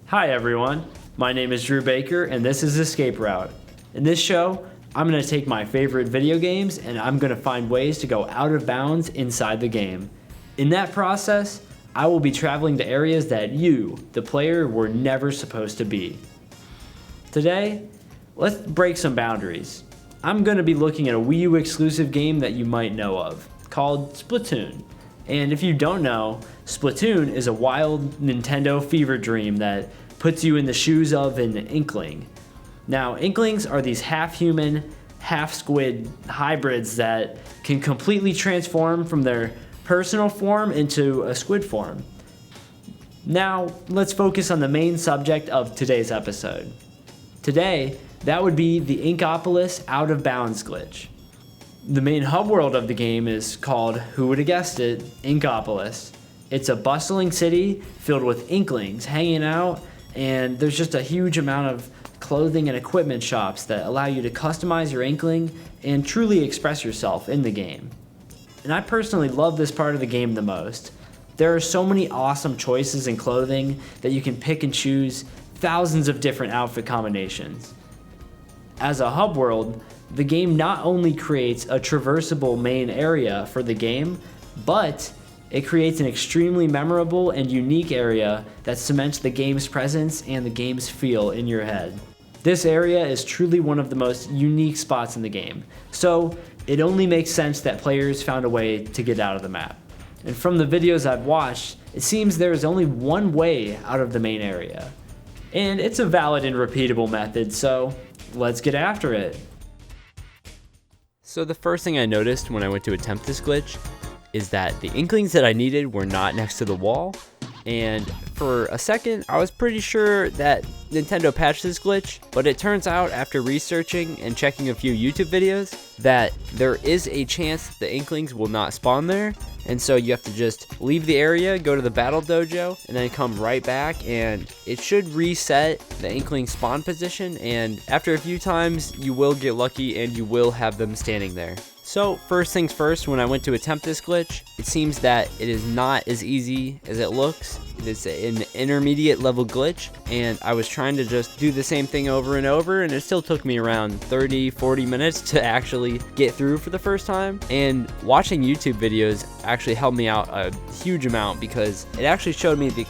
Hi everyone, my name is Drew Baker and this is Escape Route. In this show, I'm going to take my favorite video games and I'm going to find ways to go out of bounds inside the game. In that process, I will be traveling to areas that you, the player, were never supposed to be. Today, let's break some boundaries. I'm going to be looking at a Wii U exclusive game that you might know of, called Splatoon. And if you don't know, Splatoon is a wild Nintendo fever dream that puts you in the shoes of an Inkling. Now, Inklings are these half-human, half-squid hybrids that can completely transform from their personal form into a squid form. Now, let's focus on the main subject of today's episode. Today, that would be the Inkopolis Out of Bounds glitch. The main hub world of the game is called, who would have guessed it, Inkopolis. It's a bustling city filled with Inklings hanging out, and there's just a huge amount of clothing and equipment shops that allow you to customize your Inkling and truly express yourself in the game. And I personally love this part of the game the most. There are so many awesome choices in clothing that you can pick and choose thousands of different outfit combinations. As a hub world, the game not only creates a traversable main area for the game, but it creates an extremely memorable and unique area that cements the game's presence and the game's feel in your head. This area is truly one of the most unique spots in the game, so it only makes sense that players found a way to get out of the map. And from the videos I've watched, it seems there is only one way out of the main area. And it's a valid and repeatable method, so let's get after it. So the first thing I noticed when I went to attempt this glitch is that the Inklings that I needed were not next to the wall, and for a second I was pretty sure that Nintendo patched this glitch, but it turns out after researching and checking a few YouTube videos that there is a chance the Inklings will not spawn there, and so you have to just leave the area, go to the battle dojo, and then come right back, and it should reset the Inkling spawn position, and after a few times you will get lucky and you will have them standing there. So first things first, when I went to attempt this glitch, it seems that it is not as easy as it looks. It's an intermediate level glitch, and I was trying to just do the same thing over and over, and it still took me around 30-40 minutes to actually get through for the first time. And watching YouTube videos actually helped me out a huge amount because it actually showed me the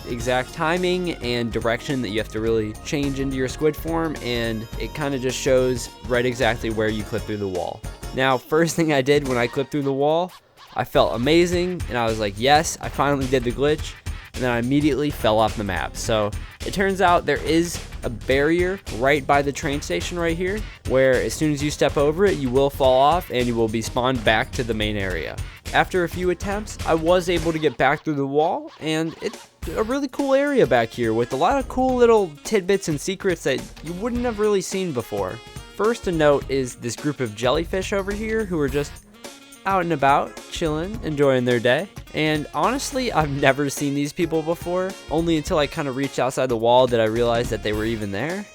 exact timing and direction that you have to really change into your squid form, and it kind of just shows right exactly where you clip through the wall. Now, first thing I did when I clipped through the wall, I felt amazing, and I was like, yes, I finally did the glitch, and then I immediately fell off the map. So it turns out there is a barrier right by the train station right here, where as soon as you step over it, you will fall off and you will be spawned back to the main area. After a few attempts, I was able to get back through the wall, and it's a really cool area back here with a lot of cool little tidbits and secrets that you wouldn't have really seen before. First to note is this group of jellyfish over here who are just out and about, chilling, enjoying their day. And honestly, I've never seen these people before. Only until I kind of reached outside the wall did I realize that they were even there.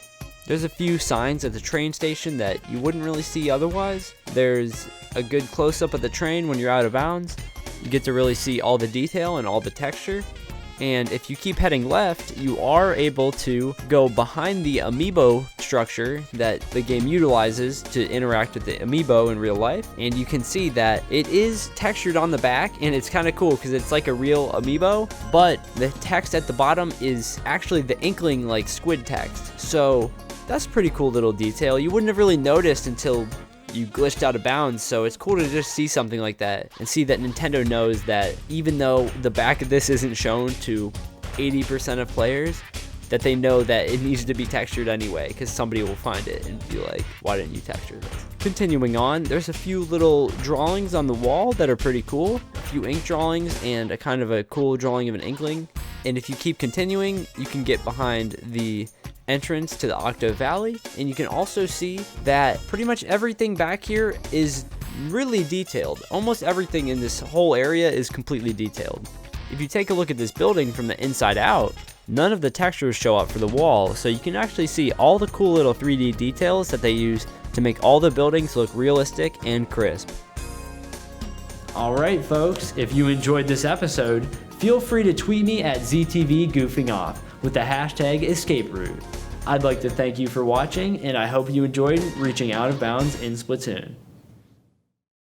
There's a few signs at the train station that you wouldn't really see otherwise. There's a good close-up of the train when you're out of bounds. You get to really see all the detail and all the texture. And if you keep heading left, you are able to go behind the amiibo structure that the game utilizes to interact with the amiibo in real life. And you can see that it is textured on the back, and it's kind of cool because it's like a real amiibo, but the text at the bottom is actually the Inkling like squid text. So that's a pretty cool little detail. You wouldn't have really noticed until you glitched out of bounds, so it's cool to just see something like that and see that Nintendo knows that even though the back of this isn't shown to 80% of players, that they know that it needs to be textured anyway, because somebody will find it and be like, why didn't you texture this? Continuing on, there's a few little drawings on the wall that are pretty cool, a few ink drawings and a kind of a cool drawing of an Inkling. And if you keep continuing, you can get behind the entrance to the Octo Valley, and you can also see that pretty much everything back here is really detailed. Almost everything in this whole area is completely detailed. If you take a look at this building from the inside out, none of the textures show up for the wall, so you can actually see all the cool little 3D details that they use to make all the buildings look realistic and crisp. Alright folks, if you enjoyed this episode, feel free to tweet me at ZTV Goofing Off with the hashtag #EscapeRoute. I'd like to thank you for watching, and I hope you enjoyed reaching out of bounds in Splatoon.